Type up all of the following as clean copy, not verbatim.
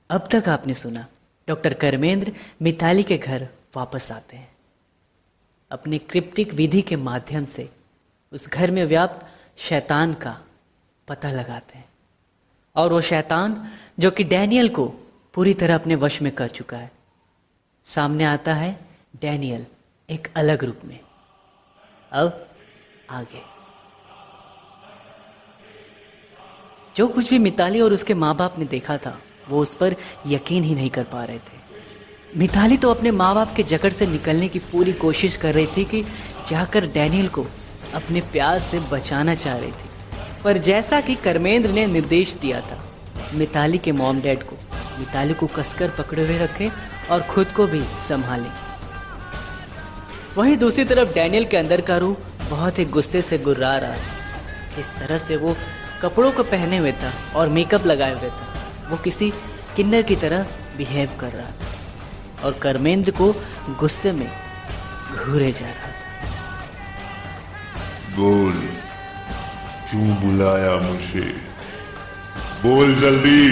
अब तक आपने सुना डॉक्टर कर्मेंद्र मिताली के घर वापस आते हैं। अपने क्रिप्टिक विधि के माध्यम से उस घर में व्याप्त शैतान का पता लगाते हैं और वो शैतान जो कि डैनियल को पूरी तरह अपने वश में कर चुका है, सामने आता है डैनियल एक अलग रूप में। अब आगे जो कुछ भी मिताली और उसके माँ बाप ने देखा था वो उस पर यकीन ही नहीं कर पा रहे थे। मिताली तो अपने माँ बाप के जकड़ से निकलने की पूरी कोशिश कर रही थी कि जाकर डैनियल को अपने प्यार से बचाना चाह रही थी, पर जैसा कि कर्मेंद्र ने निर्देश दिया था, मिताली के मॉम डैड को मिताली को कसकर पकड़े हुए रखे और खुद को भी संभाले। वहीं दूसरी तरफ डैनियल के अंदर का रूह बहुत ही गुस्से से गुर्रा रहा था। जिस तरह से वो कपड़ों को पहने हुए था और मेकअप लगाए हुए था, वो किसी किन्नर की तरह बिहेव कर रहा था और कर्मेंद्र को गुस्से में घूरे जा रहा था। बोल, क्यों बुलाया मुझे? बोल जल्दी।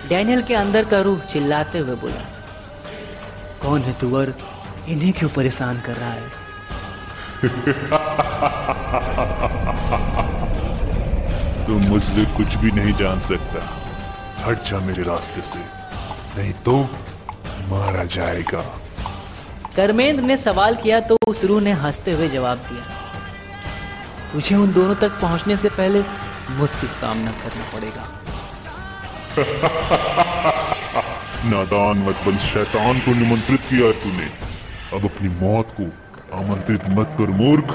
डैनियल के अंदर का रूह चिल्लाते हुए बोला, कौन है तू और इन्हें क्यों परेशान कर रहा है? तुम मुझसे कुछ भी नहीं जान सकता। हट जा मेरे रास्ते से, नहीं तो मारा जाएगा। कर्मेंद्र ने सवाल किया तो उस रूह ने हंसते हुए जवाब दिया, तुझे उन दोनों तक पहुंचने से पहले मुझसे सामना करना पड़ेगा। नादान मत बन, शैतान को निमंत्रित किया है तूने, अब अपनी मौत को आमंत्रित मत कर मूर्ख।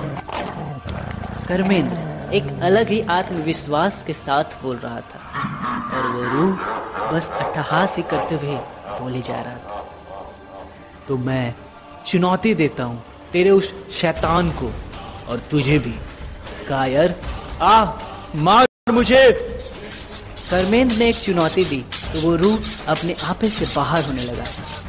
कर्मेंद्र एक अलग ही आत्मविश्वास के साथ बोल रहा था और वो रूह बस अट्टहास ही करते हुए बोले जा रहा था, तो मैं चुनौती देता हूँ तेरे उस शैतान को और तुझे भी। कायर, आ मार मुझे। कर्मेंद्र ने एक चुनौती दी तो वो रूह अपने आपे से बाहर होने लगा,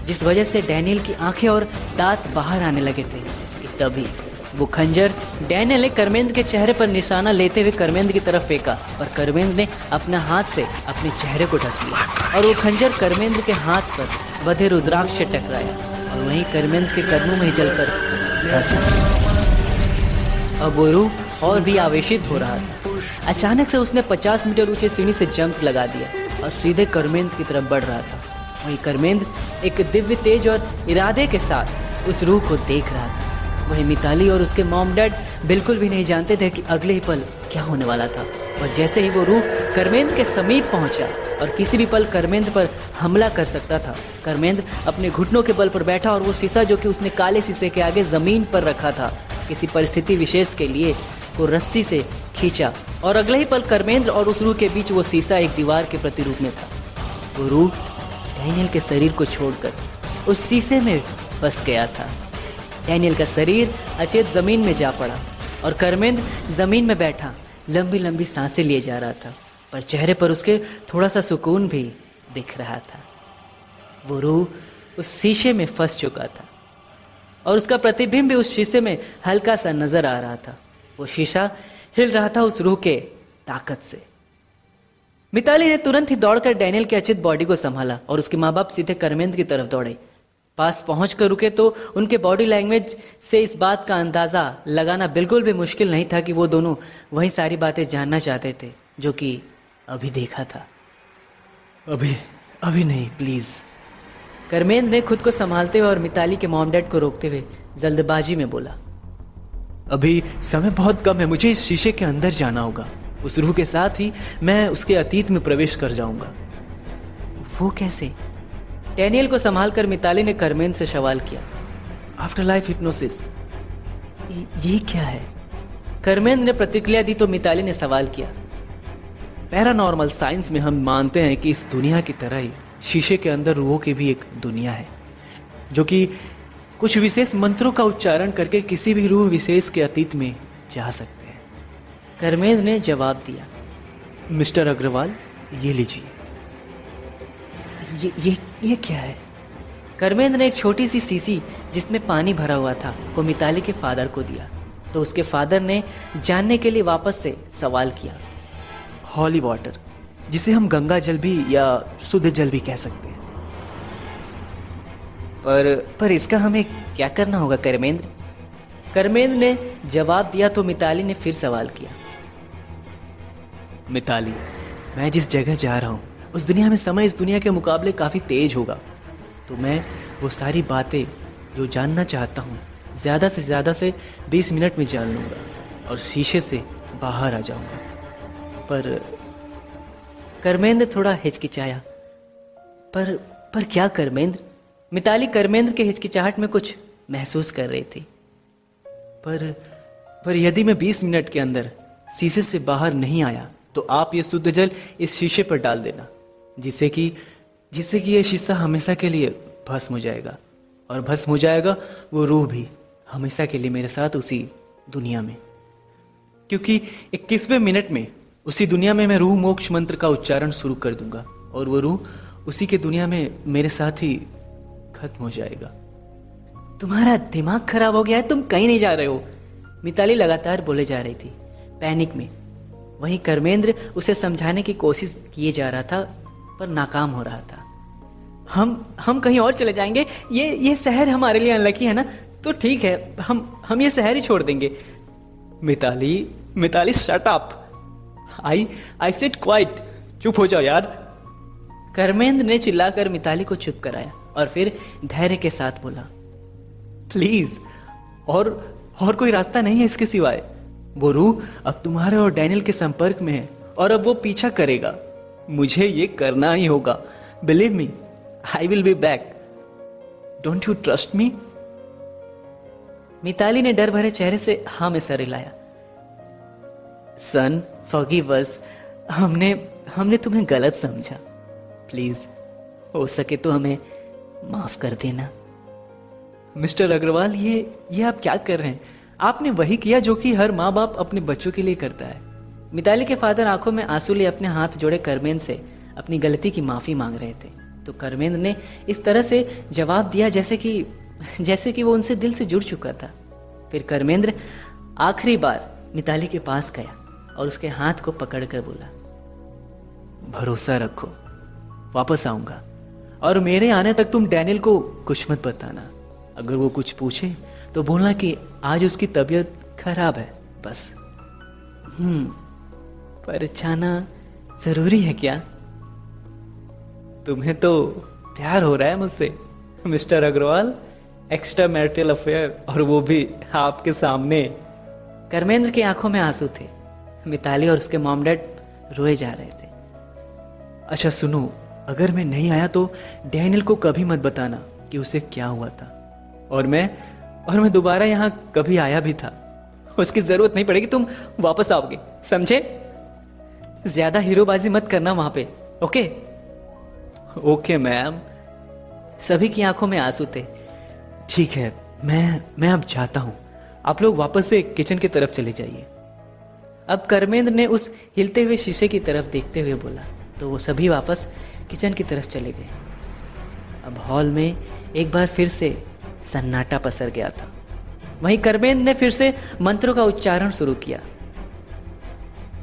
जिस वजह से डैनियल की आंखें और दांत बाहर आने लगे थे। तभी वो खंजर डैनियल ने कर्मेंद्र के चेहरे पर निशाना लेते हुए कर्मेंद्र की तरफ फेंका, पर कर्मेंद्र ने अपना हाथ से अपने चेहरे को ढक लिया और वो खंजर कर्मेंद्र के हाथ पर बधे रुद्राक्ष से टकराया और वहीं कर्मेंद्र के कदमों में ही जलकर धंस गया। अब वो रूह और भी आवेशित हो रहा था। अचानक से उसने 50 मीटर ऊंचे सीढ़ी से जंप लगा दिया और सीधे कर्मेंद्र की तरफ बढ़ रहा था। वहीं कर्मेंद्र एक दिव्य तेज और इरादे के साथ उस रूह को देख रहा था। वहीं मिताली और उसके मॉम डैड बिल्कुल भी नहीं जानते थे कि अगले ही पल क्या होने वाला था। और जैसे ही वो रूह कर्मेंद्र के समीप पहुंचा और किसी भी पल कर्मेंद्र पर हमला कर सकता था, कर्मेंद्र अपने घुटनों के बल पर बैठा और वो शीशा जो कि उसने काले शीशे के आगे जमीन पर रखा था, किसी परिस्थिति विशेष के लिए को रस्सी से खींचा और अगले ही पल कर्मेंद्र और उस रूह के बीच वो शीशा एक दीवार के प्रतिरूप में था। वो रूह डैनियल के शरीर को छोड़कर उस शीशे में फंस गया था। डैनियल का शरीर अचेत जमीन में जा पड़ा और कर्मेंद्र जमीन में बैठा लंबी लंबी सांसें लिए जा रहा था, पर चेहरे पर उसके थोड़ा सा सुकून भी दिख रहा था। वो रूह उस शीशे में फंस चुका था और उसका प्रतिबिंब भी उस शीशे में हल्का सा नजर आ रहा था। वो शीशा हिल रहा था उस रूह के ताकत से। मिताली ने तुरंत ही दौड़कर डैनियल के अचेत बॉडी को संभाला और उसके माँ बाप सीधे कर्मेंद्र की तरफ दौड़े। पास पहुंचकर रुके तो उनके बॉडी लैंग्वेज से इस बात का अंदाजा लगाना बिल्कुल भी मुश्किल नहीं था कि वो दोनों वही सारी बातें जानना चाहते थे जो कि अभी देखा था। अभी नहीं, प्लीज। कर्मेंद्र ने खुद को संभालते हुए और मिताली के मॉम डैड को रोकते हुए जल्दबाजी में बोला, अभी समय बहुत कम है, मुझे इस शीशे के अंदर जाना होगा। उस रूह के साथ ही मैं उसके अतीत में प्रवेश कर जाऊंगा। वो कैसे? डैनियल को संभालकर मिताली ने कर्मेंद्र से सवाल किया, आफ्टर लाइफ हिप्नोसिस ये क्या है? कर्मेंद्र ने प्रतिक्रिया दी तो मिताली ने सवाल किया, पैरानॉर्मल साइंस में हम मानते हैं कि इस दुनिया की तरह ही शीशे के अंदर रूहों की भी एक दुनिया है, जो कि कुछ विशेष मंत्रों का उच्चारण करके किसी भी रूह विशेष के अतीत में जा सकते हैं। कर्मेंद्र ने जवाब दिया, मिस्टर अग्रवाल ये लीजिए। ये क्या है? कर्मेंद्र ने एक छोटी सी शीशी जिसमें पानी भरा हुआ था को मिताली के फादर को दिया तो उसके फादर ने जानने के लिए वापस से सवाल किया, हॉली वाटर जिसे हम गंगा जल भी या शुद्ध जल भी कह सकते हैं। पर इसका हमें क्या करना होगा कर्मेंद्र? कर्मेंद्र ने जवाब दिया तो मिताली ने फिर सवाल किया। मिताली, मैं जिस जगह जा रहा हूँ उस दुनिया में समय इस दुनिया के मुकाबले काफ़ी तेज होगा, तो मैं वो सारी बातें जो जानना चाहता हूँ ज़्यादा से ज़्यादा से 20 मिनट में जान लूँगा और शीशे से बाहर आ जाऊँगा। पर कर्मेंद्र थोड़ा हिचकिचाया। पर क्या कर्मेंद्र? मिताली कर्मेंद्र के हिचकिचाहट में कुछ महसूस कर रही थी। पर यदि मैं 20 मिनट के अंदर शीशे से बाहर नहीं आया तो आप ये शुद्ध जल इस शीशे पर डाल देना, जिससे कि ये शीशा हमेशा के लिए भस्म हो जाएगा, और भस्म हो जाएगा वो रूह भी हमेशा के लिए मेरे साथ उसी दुनिया में। क्योंकि 21वें मिनट में उसी दुनिया में मैं रूह मोक्ष मंत्र का उच्चारण शुरू कर दूंगा और वो रूह उसी के दुनिया में मेरे साथ ही खत्म हो जाएगा। तुम्हारा दिमाग खराब हो गया है, तुम कहीं नहीं जा रहे हो, मिताली लगातार बोले जा रही थी पैनिक में। वहीं कर्मेंद्र उसे समझाने की कोशिश किए जा रहा था पर नाकाम हो रहा था। हम कहीं और चले जाएंगे, ये शहर हमारे लिए अनलकी है ना, तो ठीक है, हम ये शहर ही छोड़ देंगे। Mitali shut up, I said quiet, चुप हो जाओ यार। कर्मेंद्र ने चिल्लाकर मिताली को चुप कराया और फिर धैर्य के साथ बोला, प्लीज, और कोई रास्ता नहीं है इसके सिवाय। वो रूह अब तुम्हारे और डैनियल के संपर्क में है और अब वो पीछा करेगा। मुझे ये करना ही होगा। Believe me, I will be back. Don't you trust me? Mitali ने डर भरे चेहरे से हाँ में सर हिलाया। सन, फॉरगिव अस, हमने तुम्हें गलत समझा। प्लीज, हो सके तो हमें माफ कर देना। मिस्टर अग्रवाल, ये आप क्या कर रहे हैं? आपने वही किया जो कि हर माँ बाप अपने बच्चों के लिए करता है। मिताली के फादर आंखों में आंसू लिए अपने हाथ जोड़े कर्मेंद्र से अपनी गलती की माफी मांग रहे थे, तो कर्मेंद्र ने इस तरह से जवाब दिया जैसे कि वो उनसे दिल से जुड़ चुका था। फिर कर्मेंद्र आखिरी बार मिताली के पास गया और उसके हाथ को पकड़कर बोला, भरोसा रखो, वापस आऊंगा, और मेरे आने तक तुम डैनियल को कुछ मत बताना। अगर वो कुछ पूछे तो बोलना कि आज उसकी तबीयत खराब है, बस। पर जाना जरूरी है क्या? तुम्हें तो प्यार हो रहा है मुझसे mister Agarwal, extra marital affair, और वो भी आपके सामने। कर्मेंद्र की आंखों में आंसू थे। मिताली और उसके मॉम डैड रोए जा रहे थे। अच्छा सुनो, अगर मैं नहीं आया तो डैनियल को कभी मत बताना कि उसे क्या हुआ था, और मैं दोबारा यहाँ कभी आया भी था। उसकी जरूरत नहीं पड़ेगी, तुम वापस आओगे, समझे? ज्यादा हीरोबाजी मत करना वहां पे, ओके? Okay ma'am. सभी की आंखों में आंसू थे। ठीक है, मैं अब जाता हूं, आप लोग वापस से किचन की तरफ चले जाइए। अब कर्मेंद्र ने उस हिलते हुए शीशे की तरफ देखते हुए बोला, तो वो सभी वापस किचन की तरफ चले गए। अब हॉल में एक बार फिर से सन्नाटा पसर गया था। वहीं कर्मेंद्र ने फिर से मंत्रों का उच्चारण शुरू किया।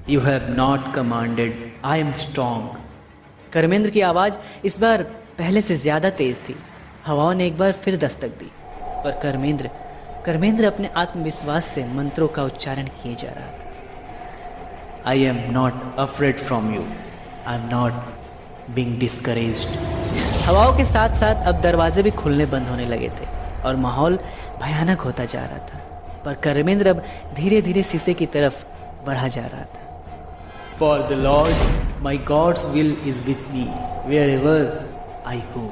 You have not commanded, I am strong. Karmendra की आवाज इस बार पहले से ज्यादा तेज थी। हवाओं ने एक बार फिर दस्तक दी, पर कर्मेंद्र अपने आत्मविश्वास से मंत्रों का उच्चारण किए जा रहा था। I am not afraid from you, I am not being discouraged. हवाओं के साथ साथ अब दरवाजे भी खुलने बंद होने लगे थे और माहौल भयानक होता जा रहा था। पर कर्मेंद्र अब धीरे धीरे शीशे की तरफ बढ़ा जा रहा था। For the Lord my God's will is with me wherever I go.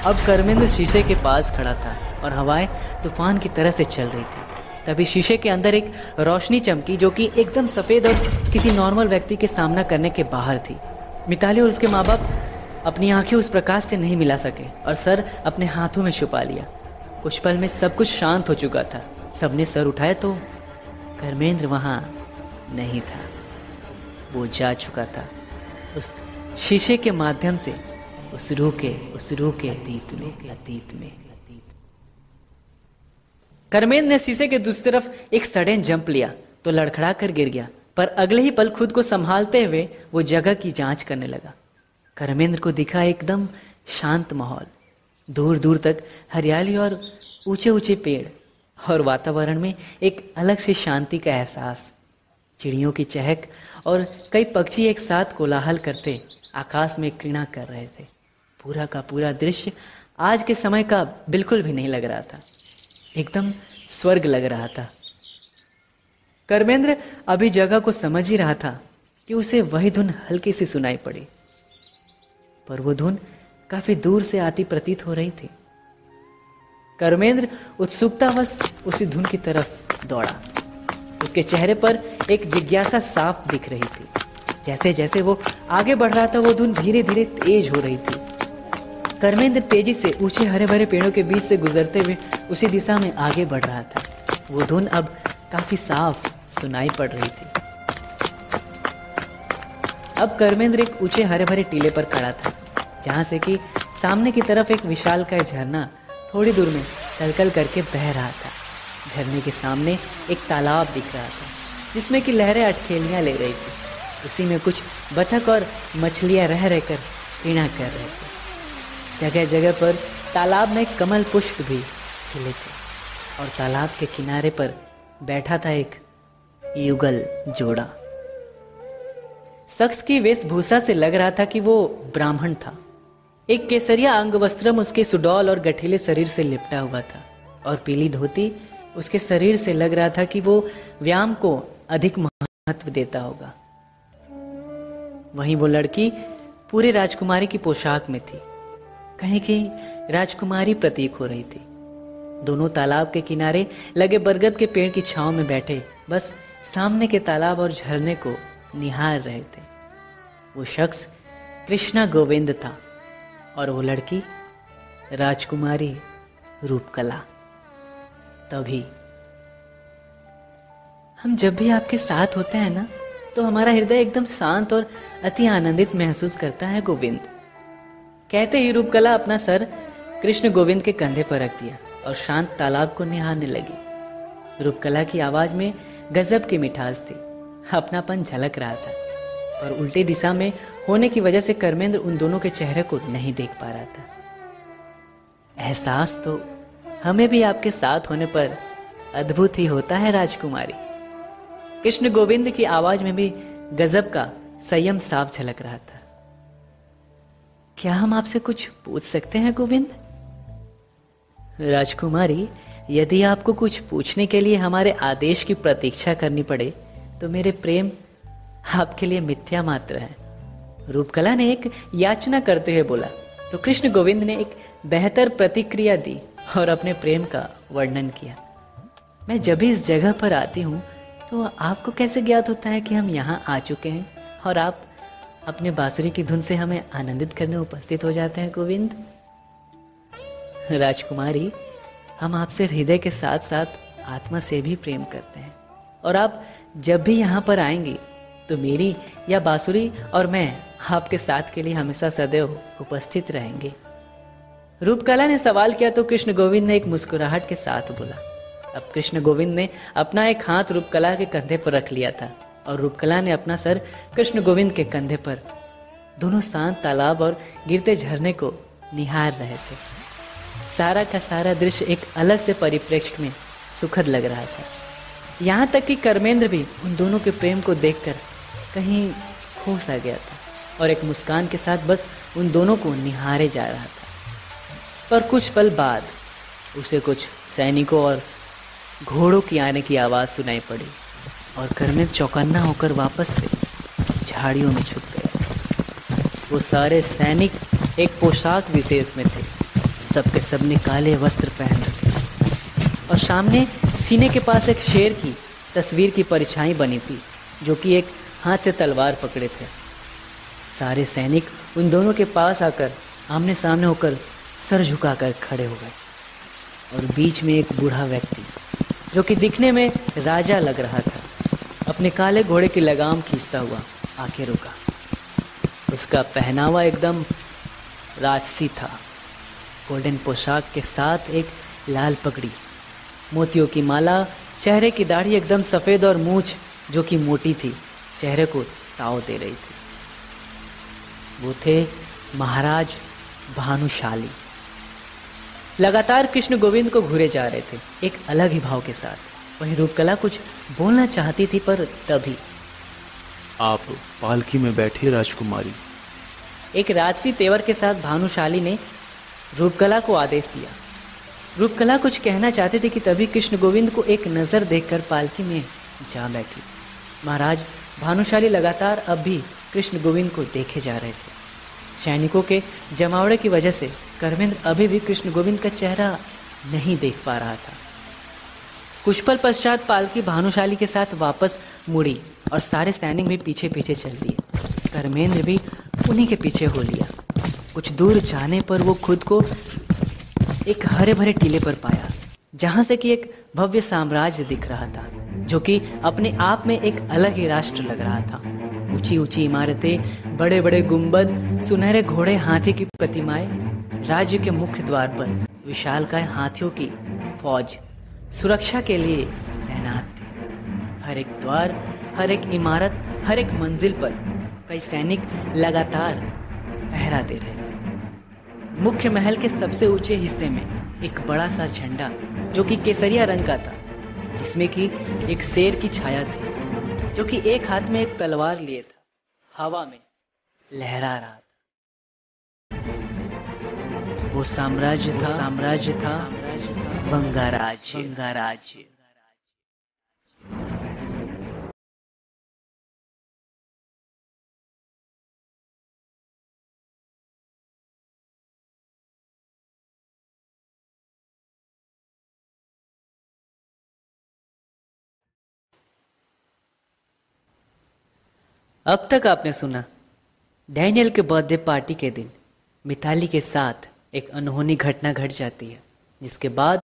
अब कर्मेंद्र शीशे के पास खड़ा था और हवाएं तूफान की तरह से चल रही थी। तभी शीशे के अंदर एक रोशनी चमकी जो कि एकदम सफेद और किसी नॉर्मल व्यक्ति के सामना करने के बाहर थी। मिताली और उसके माँ बाप अपनी आंखें उस प्रकाश से नहीं मिला सके और सर अपने हाथों में छुपा लिया। कुछ पल में सब कुछ शांत हो चुका था। सबने सर उठाया तो कर्मेंद्र वहां नहीं था। वो जा चुका था उस शीशे के माध्यम से उस रूह के अतीत में। कर्मेंद्र ने शीशे के दूसरी तरफ एक सडन जंप लिया तो लड़खड़ा कर गिर गया पर अगले ही पल खुद को संभालते हुए वो जगह की जांच करने लगा। कर्मेंद्र को दिखा एकदम शांत माहौल, दूर दूर तक हरियाली और ऊंचे ऊंचे पेड़, और वातावरण में एक अलग सी शांति का एहसास। चिड़ियों की चहक और कई पक्षी एक साथ कोलाहल करते आकाश में क्रीड़ा कर रहे थे। पूरा का पूरा दृश्य आज के समय का बिल्कुल भी नहीं लग रहा था, एकदम स्वर्ग लग रहा था। कर्मेंद्र अभी जगह को समझ ही रहा था कि उसे वही धुन हल्की सी सुनाई पड़ी, पर वो धुन काफी दूर से आती प्रतीत हो रही थी। कर्मेंद्र उत्सुकतावश उसी धुन की तरफ दौड़ा। उसके चेहरे पर एक जिज्ञासा साफ दिख रही थी। जैसे जैसे वो आगे बढ़ रहा था वो धुन धीरे धीरे तेज हो रही थी। कर्मेंद्र तेजी से ऊंचे हरे भरे पेड़ों के बीच से गुजरते हुए उसी दिशा में आगे बढ़ रहा था। वो धुन अब काफी साफ सुनाई पड़ रही थी। अब कर्मेंद्र एक ऊंचे हरे भरे टीले पर खड़ा था, जहां से कि सामने की तरफ एक विशालकाय झरना थोड़ी दूर में तलतल करके बह रहा था। झरने के सामने एक तालाब दिख रहा था, जिसमें कि लहरें अटखेलियां ले रही थी। उसी में कुछ बतख और मछलियां रह रहकर क्रीड़ा कर रहे थे। जगह जगह पर तालाब में कमल पुष्प भी खिले थे, और तालाब के किनारे पर बैठा था एक युगल जोड़ा। शख्स की वेशभूषा से लग रहा था कि वो ब्राह्मण था। एक केसरिया अंग वस्त्रम उसके सुडौल और गठीले शरीर से लिपटा हुआ था, और पीली धोती उसके शरीर से लग रहा था कि वो व्यायाम को अधिक महत्व देता होगा। वहीं वो लड़की पूरे राजकुमारी की पोशाक में थी, कहीं कहीं राजकुमारी प्रतीक हो रही थी। दोनों तालाब के किनारे लगे बरगद के पेड़ की छांव में बैठे बस सामने के तालाब और झरने को निहार रहे थे। वो शख्स कृष्णा गोविंद था, और वो लड़की राजकुमारी रूपकला। तभी हम जब भी आपके साथ होते हैं ना, तो हमारा हृदय एकदम शांत और अति आनंदित महसूस करता है गोविंद। कहते ही रूपकला अपना सर कृष्ण गोविंद के कंधे पर रख दिया और शांत तालाब को निहारने लगी। रूपकला की आवाज में गजब की मिठास थी, अपनापन झलक रहा था, और उल्टी दिशा में होने की वजह से कर्मेंद्र उन दोनों के चेहरे को नहीं देख पा रहा था। एहसास तो हमें भी आपके साथ होने पर अद्भुत ही होता है राजकुमारी। कृष्ण गोविंद की आवाज में भी गजब का संयम साफ झलक रहा था। क्या हम आपसे कुछ पूछ सकते हैं गोविंद? राजकुमारी, यदि आपको कुछ पूछने के लिए हमारे आदेश की प्रतीक्षा करनी पड़े तो मेरे प्रेम आपके लिए मिथ्या मात्र है। रूपकला ने एक याचना करते हुए बोला, तो कृष्ण गोविंद ने एक बेहतर प्रतिक्रिया दी और अपने प्रेम का वर्णन किया। मैं जब भी इस जगह पर आती हूँ तो आपको कैसे ज्ञात होता है कि हम यहाँ आ चुके हैं और आप अपने बांसुरी की धुन से हमें आनंदित करने उपस्थित हो जाते हैं गोविंद? राजकुमारी, हम आपसे हृदय के साथ साथ आत्मा से भी प्रेम करते हैं, और आप जब भी यहाँ पर आएंगी तो मेरी या बांसुरी और मैं आपके साथ के लिए हमेशा सदैव उपस्थित रहेंगे। रूपकला ने सवाल किया तो कृष्ण गोविंद ने एक मुस्कुराहट के साथ बोला। अब कृष्ण गोविंद ने अपना एक हाथ रूपकला के कंधे पर रख लिया था, और रूपकला ने अपना सर कृष्ण गोविंद के कंधे पर। दोनों शांत तालाब और गिरते झरने को निहार रहे थे। सारा का सारा दृश्य एक अलग से परिप्रेक्ष्य में सुखद लग रहा था। यहाँ तक कि कर्मेंद्र भी उन दोनों के प्रेम को देखकर कहीं खो सा गया था, और एक मुस्कान के साथ बस उन दोनों को निहारे जा रहा था। पर कुछ पल बाद उसे कुछ सैनिकों और घोड़ों की आने की आवाज़ सुनाई पड़ी, और कर्मेंद्र चौकन्ना होकर वापस से झाड़ियों में छुप गया। वो सारे सैनिक एक पोशाक विशेष में थे। सबके सबने काले वस्त्र पहन रखे, और सामने सीने के पास एक शेर की तस्वीर की परछाई बनी थी, जो कि एक हाथ से तलवार पकड़े थे। सारे सैनिक उन दोनों के पास आकर आमने सामने होकर सर झुकाकर खड़े हो गए, और बीच में एक बूढ़ा व्यक्ति जो कि दिखने में राजा लग रहा था, अपने काले घोड़े की लगाम खींचता हुआ आके रुका। उसका पहनावा एकदम राजसी था। गोल्डन पोशाक के साथ एक लाल पगड़ी, मोतियों की माला, चेहरे की दाढ़ी एकदम सफ़ेद और मूछ जो कि मोटी थी, चेहरे को ताव दे रही थी। वो थे महाराज भानुशाली। लगातार कृष्ण गोविंद को घूरे जा रहे थे, एक अलग ही भाव के साथ। वहीं रूपकला कुछ बोलना चाहती थी, पर तभी आप पालकी में बैठिए राजकुमारी। एक राजसी तेवर के साथ भानुशाली ने रूपकला को आदेश दिया। रूपकला कुछ कहना चाहते थे कि तभी कृष्ण गोविंद को एक नज़र देखकर पालकी में जा बैठी। महाराज भानुशाली लगातार अब भी कृष्ण गोविंद को देखे जा रहे थे। सैनिकों के जमावड़े की वजह से कर्मेंद्र अभी भी कृष्ण गोविंद का चेहरा नहीं देख पा रहा था। कुछ पल पश्चात पालकी भानुशाली के साथ वापस मुड़ी और सारे सैनिक भी पीछे पीछे चल दिए। कर्मेंद्र भी उन्हीं के पीछे हो लिया। कुछ दूर जाने पर वो खुद को एक हरे भरे टीले पर पाया, जहां से कि एक भव्य साम्राज्य दिख रहा था, जो कि अपने आप में एक अलग ही राष्ट्र लग रहा था। ऊंची ऊंची इमारतें, बड़े बड़े गुंबद, सुनहरे घोड़े, हाथी की प्रतिमाएं। राज्य के मुख्य द्वार पर विशालकाय हाथियों की फौज सुरक्षा के लिए तैनात थी। हर एक द्वार, हर एक इमारत, हर एक मंजिल पर कई सैनिक लगातार पहरा दे रहे थे। मुख्य महल के सबसे ऊंचे हिस्से में एक बड़ा सा झंडा, जो कि केसरिया रंग का था, जिसमें कि एक शेर की छाया थी, जो कि एक हाथ में एक तलवार लिए था, हवा में लहरा रहा था। वो साम्राज्य था बंगाराज्य। अब तक आपने सुना डैनियल के बर्थडे पार्टी के दिन मिताली के साथ एक अनहोनी घटना घट जाती है, जिसके बाद